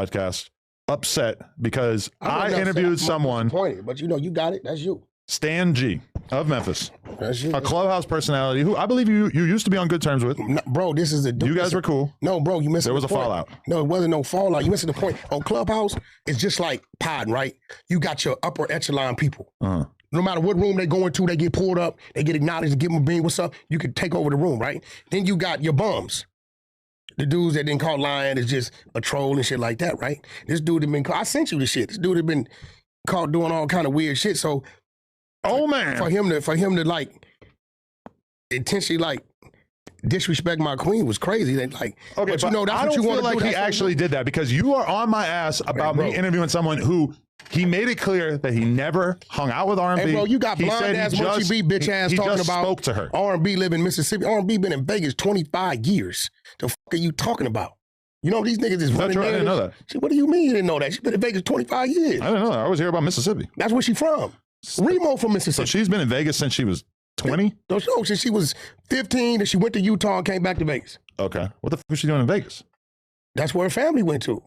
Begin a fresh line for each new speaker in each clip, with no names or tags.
podcast upset because I interviewed someone.
But you know, you got it. That's you.
Stan G of Memphis.
That's you.
A Clubhouse personality who I believe you used to be on good terms with.
No, bro, this is a...
You guys were cool.
No, bro, you missed the point.
There was a fallout.
No, it wasn't no fallout. You missing the point. On Clubhouse, it's just like pod, right? You got your upper echelon people. No matter what room they go into, they get pulled up, they get acknowledged, give them a bean, what's up? You can take over the room, right? Then you got your bums. The dudes that didn't call lying is just a troll and shit like that, right? This dude had been caught. I sent you the shit. This dude had been caught doing all kind of weird shit. So, for him to like intentionally like disrespect my queen was crazy. Like,
okay, but you know, that's I don't feel like he actually did that because you are on my ass about me interviewing someone who he made it clear that he never hung out with R&B.
Hey, bro, you got blind ass Munchie B bitch ass talking about
spoke to her.
R&B live in Mississippi. R&B been in Vegas 25 years. The fuck are you talking about? You know, these niggas is running.
I didn't know that.
She, what do you mean you didn't know that? She's been in Vegas 25 years.
I didn't know that. I always hear about Mississippi.
That's where she from. Remo from Mississippi.
So she's been in Vegas since she was 20?
No, since she was 15 and she went to Utah and came back to Vegas.
Okay. What the fuck was she doing in Vegas?
That's where her family went to.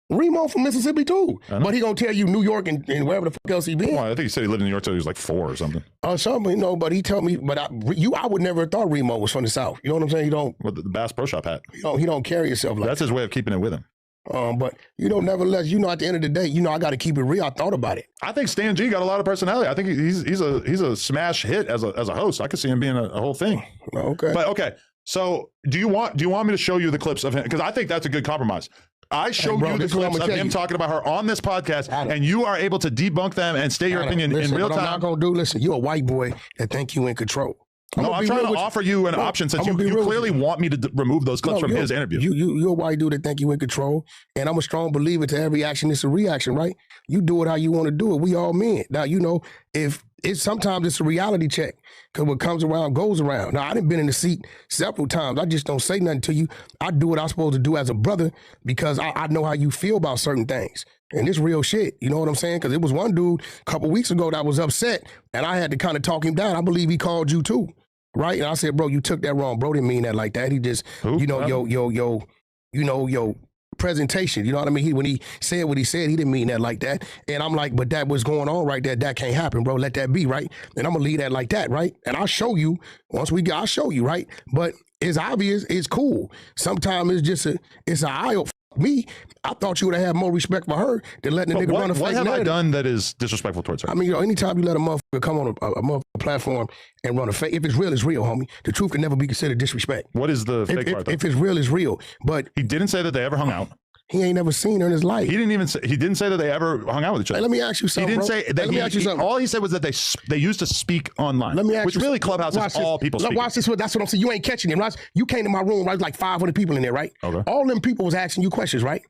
Remo from Mississippi too. But he gonna tell you New York and wherever the fuck else he been.
Well, I think he said he lived in New York till he was like 4 or something.
Something, you know, but he told me, but I would never have thought Remo was from the South. You know what I'm saying? He don't.
With the Bass Pro Shop hat.
He don't carry himself like
that's his way of keeping it with him.
But, you know, nevertheless, you know, at the end of the day, you know, I got to keep it real. I thought about it.
I think Stan G got a lot of personality. I think he's a smash hit as a host. I could see him being a whole thing.
Okay.
But okay, so do you want me to show you the clips of him? Because I think that's a good compromise. I showed you the clips of him talking about her on this podcast, and you are able to debunk them and state your opinion in real time.
I'm not gonna do. Listen, you're a white boy that think you in control.
No, I'm trying to offer you an option since you clearly want me to remove those clips from his interview.
You're a white dude that think you in control, and I'm a strong believer to every action is a reaction, right? You do it how you want to do it. We all men. Now, you know, if it's sometimes it's a reality check because what comes around goes around. Now, I done been in the seat several times. I just don't say nothing to you. I do what I'm supposed to do as a brother because I know how you feel about certain things. And it's real shit, you know what I'm saying? Because it was one dude a couple weeks ago that was upset, and I had to kind of talk him down. I believe he called you too, right? And I said, bro, you took that wrong. Bro didn't mean that like that. He just, you know, yo, presentation. You know what I mean? When he said what he said, he didn't mean that like that. And I'm like, but that was going on right there. That can't happen, bro. Let that be, right? And I'm gonna leave that like that, right? And I'll show you once we get. I'll show you, right? But it's obvious. It's cool. Sometimes it's just it's an eye opener. Me, I thought you would have more respect for her than letting the nigga run a fake narrative.
What have I done that is disrespectful towards her?
I mean, you know, anytime you let a motherfucker come on a motherfucker platform and run a fake, if it's real, it's real, homie. The truth can never be considered disrespect.
What is the fake part, though?
If it's real, it's real. But
he didn't say that they ever hung out.
He ain't never seen her in his life.
He didn't say that they ever hung out with each other.
Hey, let me ask you something.
He didn't say that. Let me ask you something. All he said was that they used to speak online.
Let me ask
which
you
really Clubhouse is all people speaking.
Watch this. That's what I'm saying. You ain't catching him. Right? You came to my room. Right, like 500 people in there. Right.
Okay.
All them people was asking you questions. Right.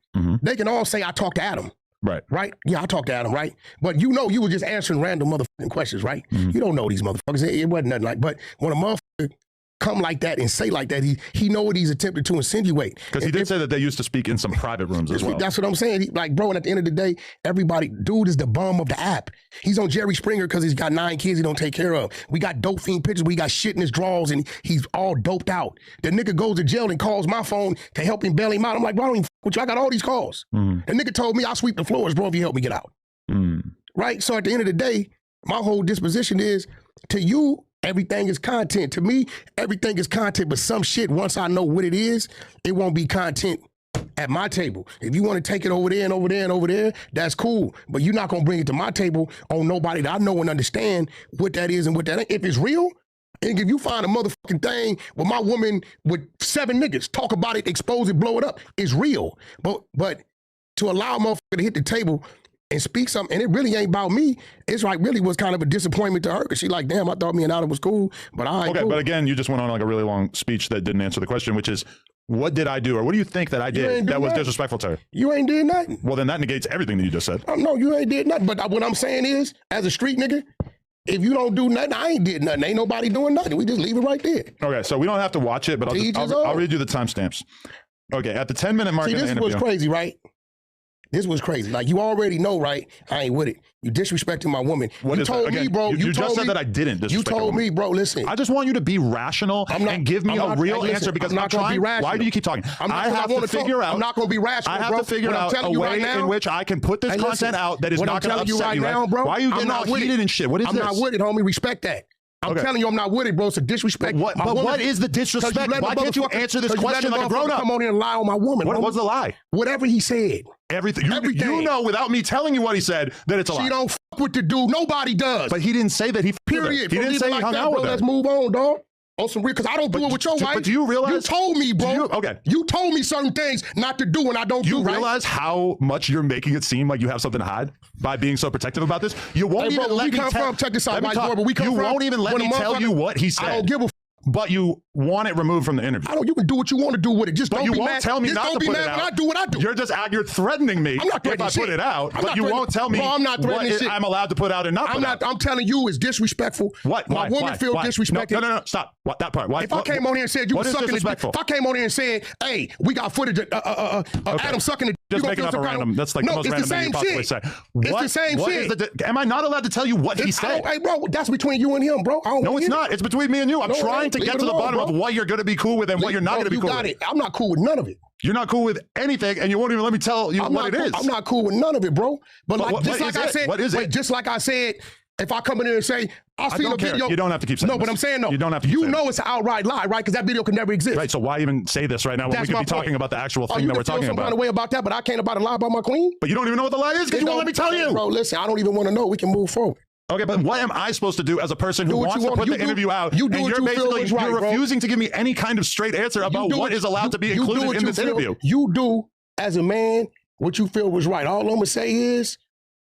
They can all say I talked to Adam.
Right.
Right. Yeah, I talked to Adam. Right. But you know, you were just answering random motherfucking questions. Right. You don't know these motherfuckers. It wasn't nothing like. But when a motherfucker come like that and say like that, he know what he's attempted to insinuate.
Because he did say that they used to speak in some private rooms as well.
That's what I'm saying. Like, bro, and at the end of the day, everybody, dude is the bum of the app. He's on Jerry Springer because he's got 9 kids he don't take care of. We got dope fiend pictures. We got shit in his drawers and he's all doped out. The nigga goes to jail and calls my phone to help him bail him out. I'm like, bro, I don't even f with you. I got all these calls. The nigga told me I'll sweep the floors, bro, if you help me get out. Right? So at the end of the day, my whole disposition is to you, everything is content. To me, everything is content, but some shit, once I know what it is, it won't be content at my table. If you want to take it over there and over there and over there, that's cool. But you're not going to bring it to my table on nobody that I know and understand what that is and what that ain't. If it's real, and if you find a motherfucking thing with my woman with 7 niggas, talk about it, expose it, blow it up, it's real. But to allow a motherfucker to hit the table and speak something, and it really ain't about me. It's like really was kind of a disappointment to her because she like, damn, I thought me and Adam was cool, but
okay, cool. But again, you just went on like a really long speech that didn't answer the question, which is, what did I do, or what do you think that I did that was disrespectful to her?
You ain't did nothing.
Well, then that negates everything that you just said.
No, you ain't did nothing. But what I'm saying is, as a street nigga, if you don't do nothing, I ain't did nothing. Ain't nobody doing nothing. We just leave it right there.
Okay, so we don't have to watch it, but I'll read you the timestamps. Okay, at the 10-minute mark in the interview.
See, this was crazy, right? This was crazy. Like, you already know, right? I ain't with it. You disrespecting my woman.
What
you
is
told
that? Again,
me, bro.
You just said that I didn't disrespect
You told me, bro, listen.
I just want you to be rational and give me a real answer because I'm trying. Why do you keep talking? I have to figure out.
I'm not going to be rational,
I have to figure out a way in which I can put this content out that is not going to upset you right now, bro. Why are you getting all heated and shit? What is this?
I'm not with it, homie. Respect that. I'm telling you, I'm not with it, bro. It's a disrespect.
But what is the disrespect? Why can't you answer this question like a grown up?
Come on here and lie on my woman.
What was the lie?
Whatever he said.
Everything. You know, without me telling you what he said, that it's a lie.
She don't fuck with the dude. Nobody does.
But he didn't say that he.
Period.
He didn't say he hung out with her.
Let's move on, dog. On some real, because I don't do it with your wife.
But do you realize?
You told me, bro.
Okay.
You told me certain things not to do, and I don't do.
You realize how much you're making it seem like you have something to hide by being so protective about this? You won't even let me tell.
Check this out, you
won't even let me tell you what he said.
I don't give a.
But you want it removed from the interview.
You can do what you want to do with it. Just don't be mad.
Tell me not to put it out.
When I do what I do.
You're threatening me.
I'm not threatening
if I put it out, but you won't tell me
I'm not threatening shit.
I'm allowed to put out and not put out.
I'm telling you, it's disrespectful.
What?
My woman feel disrespected.
No, stop. What? That part. Why?
If I came on here and said you were sucking the dick, if I came on here and said, hey, we got footage of Adam sucking the dick.
Just making up a random. That's like the most random thing you possibly say.
It's the same shit.
Am I not allowed to tell you what he said?
Hey, bro, that's between you and him, bro.
No, it's not. It's between me and you. I'm trying to get to the bottom of what you're going to be cool with and what you're not going to be cool with.
I'm not cool with none of it.
You're not cool with anything, and you won't even let me tell you what it is.
I'm not cool with none of it, bro. But like,
what is it?
Just like I said, if I come in here and say, I seen a video.
You don't have to keep saying
No, but I'm saying, no.
You don't have to
You know it's an outright lie, right? Because that video could never exist.
Right, so why even say this right now when we could be talking about the actual thing that we're talking about?
You feel some kind of way about that, but I can't about a lie about my queen?
But you don't even know what the lie is because you won't let me tell you.
Bro, listen, I don't even want to know. We can move forward.
Okay, but what am I supposed to do as a person who wants to put the interview out? And you're basically refusing to give me any kind of straight answer about what is allowed to be included in this interview.
You do, as a man, what you feel was right. All I'm going to say is,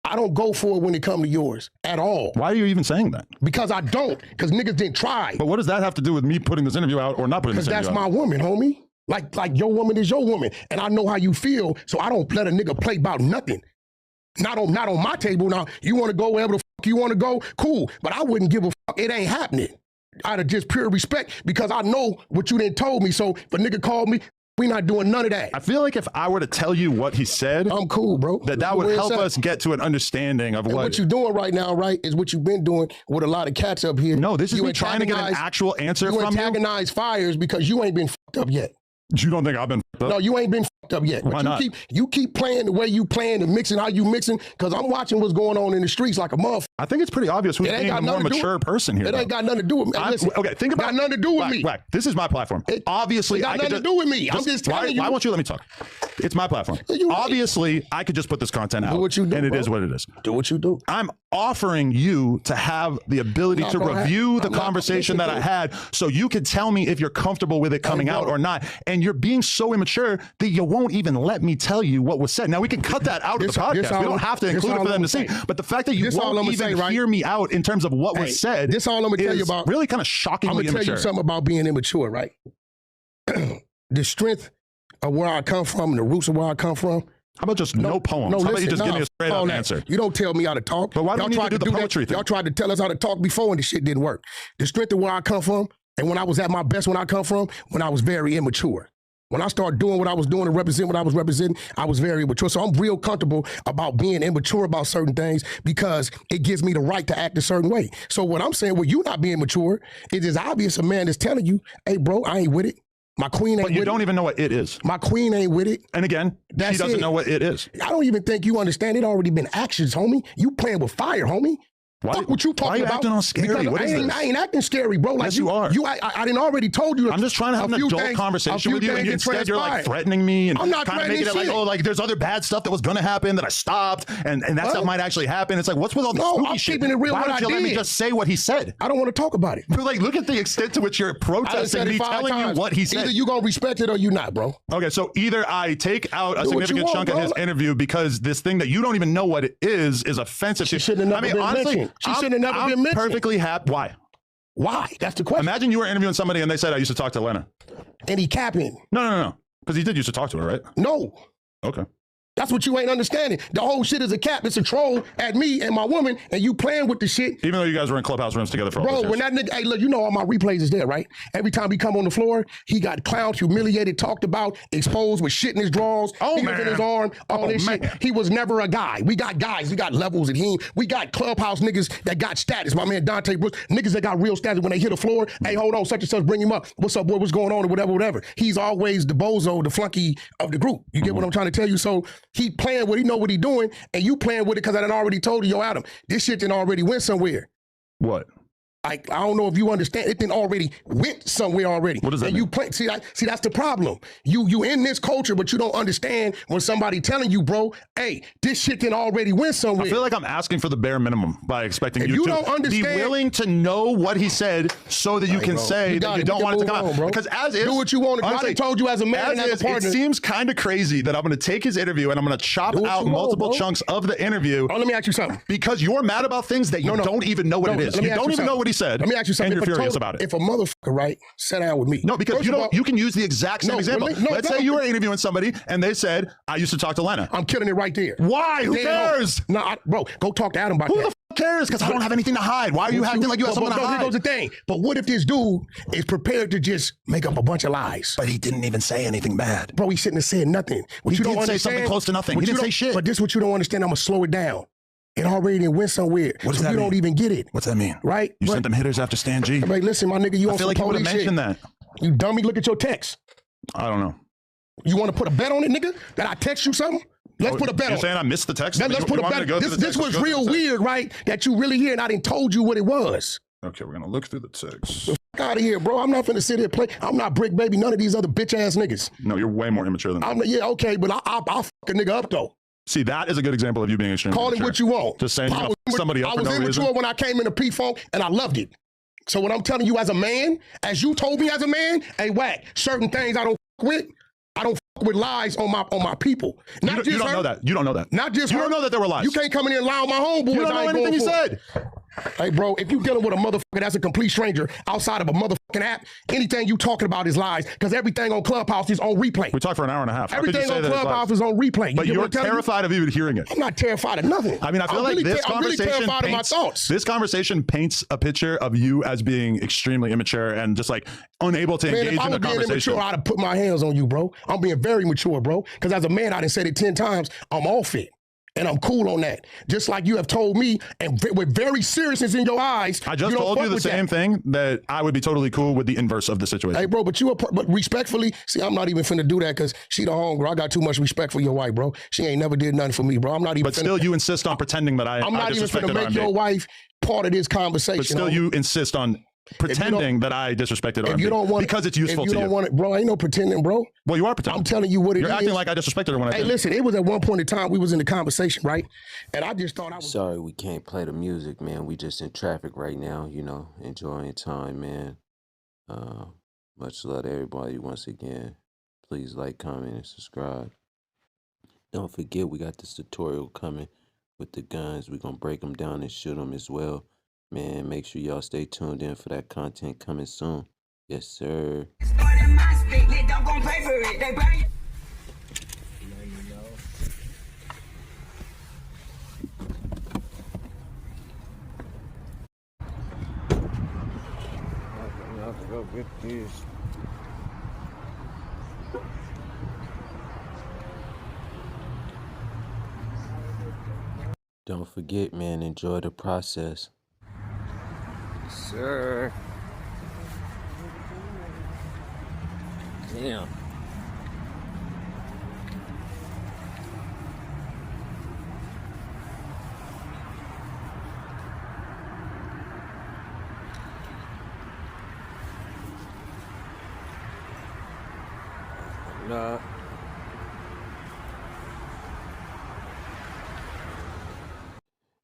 I don't go for it when it comes to yours at all.
Why are you even saying that?
Because I don't. Because niggas didn't try.
But what does that have to do with me putting this interview out or not putting this interview out?
Because that's my woman, homie. Like your woman is your woman. And I know how you feel, so I don't let a nigga play about nothing. Not on my table. Now, you want to go wherever the fuck you want to go, cool. But I wouldn't give a fuck. It ain't happening. Out of just pure respect, because I know what you didn't told me. So if a nigga called me, we not doing none of that.
I feel like if I were to tell you what he said,
I'm cool, bro.
That would help us get to an understanding of what
you're doing right now, right, is what you've been doing with a lot of cats up here.
No, this is me trying to get an actual answer from you.
You antagonize fires because you ain't been fucked up yet.
You don't think I've been fucked up?
No, you ain't been fucked up yet.
Why not?
You keep playing the way you playing and mixing how you mixing, because I'm watching what's going on in the streets like a motherfucker.
I think it's pretty obvious who's being the more mature person here.
It ain't got nothing to do with me.
Okay, think about it.
Got nothing to do with me.
This is my platform. Obviously,
it got nothing to do with me. I'm just telling you.
Why won't you let me talk? It's my platform. Obviously, I could just put this content out.
Do what you do,
and it is what it is.
Do what you do.
I'm offering you to have the ability to review the conversation that I had so you can tell me if you're comfortable with it coming out or not. And you're being so immature that you won't even let me tell you what was said. Now, we can cut that out of the podcast. We don't have to include it for them to see. But the fact that you won't even hear me out in terms of what was said,
this all I'm gonna tell you about.
Really kind of shockingly immature.
I'm gonna tell you something about being immature, right? The strength of where I come from and the roots of where I come from.
How about just no poems? How about you just give me a straight up answer?
You don't tell me how to talk.
But why don't you need to do the poetry thing?
Y'all tried to tell us how to talk before and the shit didn't work. The strength of where I come from and when I was at my best when I come from, when I was very immature. When I started doing what I was doing and representing what I was representing, I was very immature. So I'm real comfortable about being immature about certain things because it gives me the right to act a certain way. So what I'm saying, well, you not being mature, it is obvious a man is telling you, hey, bro, I ain't with it. My queen ain't with it. But you don't
even know what it is.
My queen ain't with it.
And again, she doesn't know what it is.
I don't even think you understand. It already been actions, homie. You playing with fire, homie. Fuck what you talking about?
Why are you acting all scary? What is this?
I ain't acting scary, bro. Like
yes, you are.
I didn't already told you.
I'm just trying to have an adult conversation with you, and instead you're like threatening me and kind of making it like, oh, like there's other bad stuff that was going to happen that I stopped, and that stuff might actually happen. It's like, what's with all the spooky shit?
Keeping it real.
Why don't you let me just say what he said?
I don't want to talk about it.
But like, look at the extent to which you're protesting me telling you what he said.
Either you gonna respect it or you not, bro.
Okay, so either I take out a significant chunk of his interview because this thing that you don't even know what it is offensive.
She should have never been mentioned. She should have never been mentioned.
Perfectly happy. Why?
Why? That's the question.
Imagine you were interviewing somebody and they said, I used to talk to Lena.
And he capping.
No. Because he did used to talk to her, right?
No.
Okay.
That's what you ain't understanding. The whole shit is a cap. It's a troll at me and my woman, and you playing with the shit.
Even though you guys were in Clubhouse rooms together for all those years.
When that nigga, hey, look, you know all my replays is there, right? Every time he come on the floor, he got clowned, humiliated, talked about, exposed with shit in his drawers, in his arm, all this shit. He was never a guy. We got guys, we got levels at him. We got Clubhouse niggas that got status. My man Dante Brooks, niggas that got real status when they hit the floor. Hey, hold on, such and such, bring him up. What's up, boy? What's going on? Or whatever. He's always the bozo, the flunky of the group. You get what I'm trying to tell you? So he playing with, he know what he doing, and you playing with it because I done already told you, yo, Adam, this shit done already went somewhere.
What?
I don't know if you understand. It done already went somewhere already.
What does that mean?
You play, see, that's the problem. You in this culture, but you don't understand when somebody telling you, bro, hey, this shit done already went somewhere.
I feel like I'm asking for the bare minimum by expecting you to
don't understand,
be willing to know what he said so that you can say that you don't want it to come out. Bro. Because as is,
do what you want. I told you as a man and as a partner.
It seems kind of crazy that I'm going to take his interview and I'm going to chop out multiple chunks of the interview.
Oh, let me ask you something.
Because you're mad about things that you don't even know what it is. You don't even know what he said.
Let me ask you something.
And you're furious about it.
If a motherfucker, right, sat down with me.
No, because you can use the exact same example. Let's say you were interviewing somebody and they said, I used to talk to Lena.
I'm killing it right there.
Why? Who cares?
No, bro, go talk to Adam about that.
Who the cares? Because I don't have anything to hide. Why are you acting like you have something to hide?
Here goes the thing. But what if this dude is prepared to just make up a bunch of lies?
But he didn't even say anything bad.
Bro, he shouldn't have said nothing.
He did say something close to nothing. He didn't say shit.
But this is what you don't understand. I'm going to slow it down. It already went somewhere.
What does that mean?
You don't even get it.
What's that mean?
Right?
You sent them hitters after Stan G.
Like, listen, my nigga, you
I feel like you would have mentioned that.
You dummy, look at your text.
I don't know.
You want to put a bet on it, nigga? That I text you something? Let's put a bet on it.
You're saying I missed the text?
Let's put a bet. This was real weird, right? That you really hear and I didn't told you what it was.
Okay, we're going to look through the text.
The fuck out of here, bro. I'm not finna sit here and play. I'm not Brick Baby, none of these other bitch ass niggas.
No, you're way more immature than that.
Yeah, okay, but I'll fuck a nigga up though.
See, that is a good example of you being extremely
Call
immature.
it what you want.
Just saying somebody up for no reason.
I was immature when I came into P-Funk and I loved it. So what I'm telling you as a man, as you told me as a man, hey, Wack, certain things I don't fuck with. I don't fuck with lies on my people.
You don't know that. You don't know that.
Not just
you don't know that there were lies.
You can't come in here and lie on my homeboys.
You don't know anything he said.
Hey, bro, if you dealing with a motherfucker that's a complete stranger outside of a motherfucking app, anything you talking about is lies because everything on Clubhouse is on replay.
We talked for an hour and a half.
Everything on Clubhouse is on replay.
But you're terrified of even hearing it.
I'm not terrified of nothing.
I mean, I feel like this conversation paints a picture of you as being extremely immature and just like unable to engage in the conversation. If I was being immature, I'd have put my hands on you, bro. I'm being very mature, bro. Because as a man, I done said it 10 times, I'm off it. And I'm cool on that. Just like you have told me, and with very seriousness in your eyes. I just told you the same thing, that I would be totally cool with the inverse of the situation.
Hey, bro, but respectfully, see, I'm not even finna do that because she the homegirl. I got too much respect for your wife, bro. She ain't never did nothing for me, bro. I'm not even.
But still, you insist on pretending that I'm
not even finna make your wife part of this conversation.
But still, you insist on pretending that I disrespected her.
If you don't want
because it's useful to you.
If you don't want it, bro, ain't no pretending, bro.
Well, you are pretending.
I'm telling you what it is.
You're acting like I disrespected her when I did.
Hey, listen, it was at one point in time we was in the conversation, right? And I just thought I was...
Sorry, we can't play the music, man. We just in traffic right now, you know, enjoying time, man. Much love to everybody once again. Please like, comment, and subscribe. Don't forget, we got this tutorial coming with the guns. We're going to break them down and shoot them as well. Man, make sure y'all stay tuned in for that content coming soon. Yes, sir. Go get these. Don't forget, man, enjoy the process. Sir. Damn. Nah.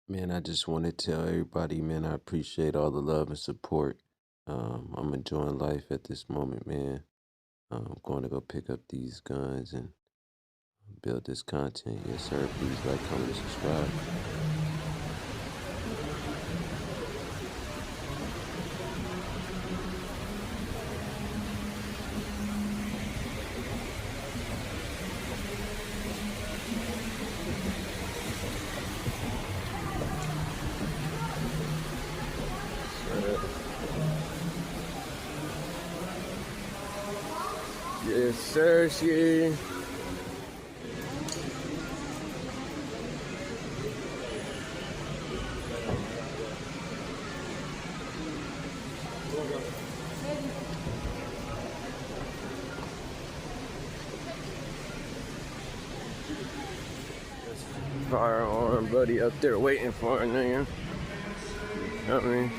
Man, I just want to tell everybody, man, I appreciate all the love and support. I'm enjoying life at this moment, man. I'm going to go pick up these guns and build this content. Yes, sir. Please like, comment, and subscribe.
Yes, sir, she. Firearm buddy up there waiting for a nigga. You know what I mean?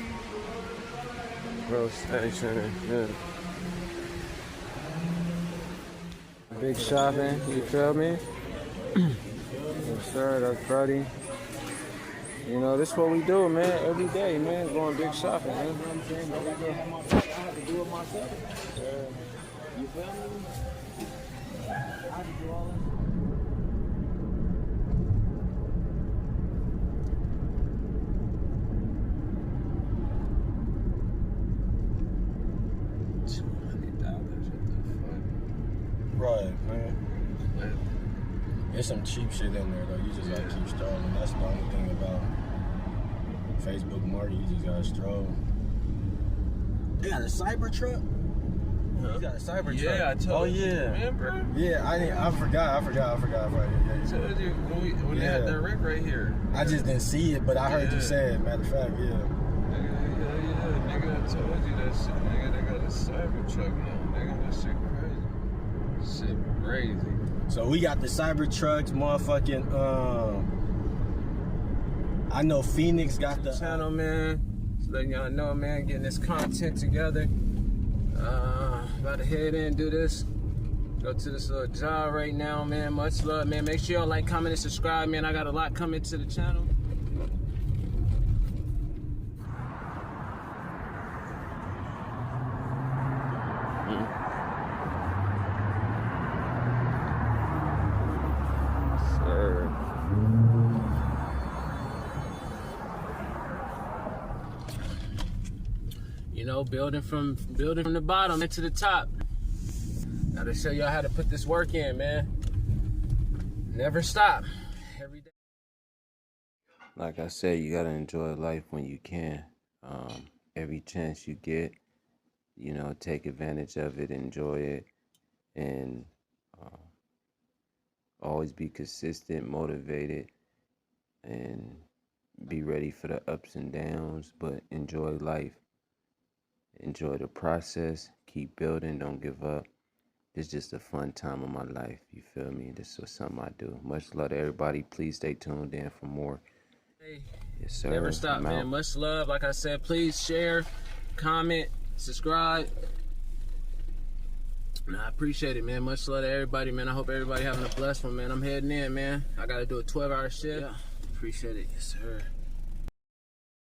Bro, station, yeah. Big shopping, you feel me? Yes, sir, that's buddy. You know, this is what we do, man, every day, man, going big shopping, man. You know what I'm saying? I have to do it myself. You feel me? I have to do all this.
Right, man. There's some cheap shit in there, though. You just gotta keep strolling. That's the only thing about Facebook market. You just gotta stroll. They got a cyber truck? Huh? You got a cyber truck?
Yeah, I told you.
Oh, yeah.
Remember?
Yeah, I forgot. Right. Yeah,
I told you when they had that wreck right here.
I just didn't see it, but I heard you say it. Matter of fact, yeah.
Nigga, I told you that shit. Nigga, they got a cyber truck now. Nigga, that shit crazy. Shit crazy.
So we got the cyber trucks, motherfucking, I know Phoenix got the
channel, man. Just letting y'all know, man, getting this content together. About to head in and do this. Go to this little job right now, man. Much love, man. Make sure y'all like, comment, and subscribe, man. I got a lot coming to the channel. You know, building from the bottom into the top. Gotta show y'all how to put this work in, man. Never stop. Every day.
Like I said, you gotta enjoy life when you can. Every chance you get, you know, take advantage of it, enjoy it, and always be consistent, motivated, and be ready for the ups and downs, but enjoy life. Enjoy the process, keep building, don't give up. It's just a fun time of my life, you feel me? This is something I do. Much love to everybody. Please stay tuned in for more.
Hey,
yes, sir.
Never stop, man. Much love. Like I said, please share, comment, subscribe. Nah, I appreciate it, man. Much love to everybody, man. I hope everybody having a blessed one, man. I'm heading in, man. I got to do a 12-hour shift. Yeah. Appreciate it. Yes, sir.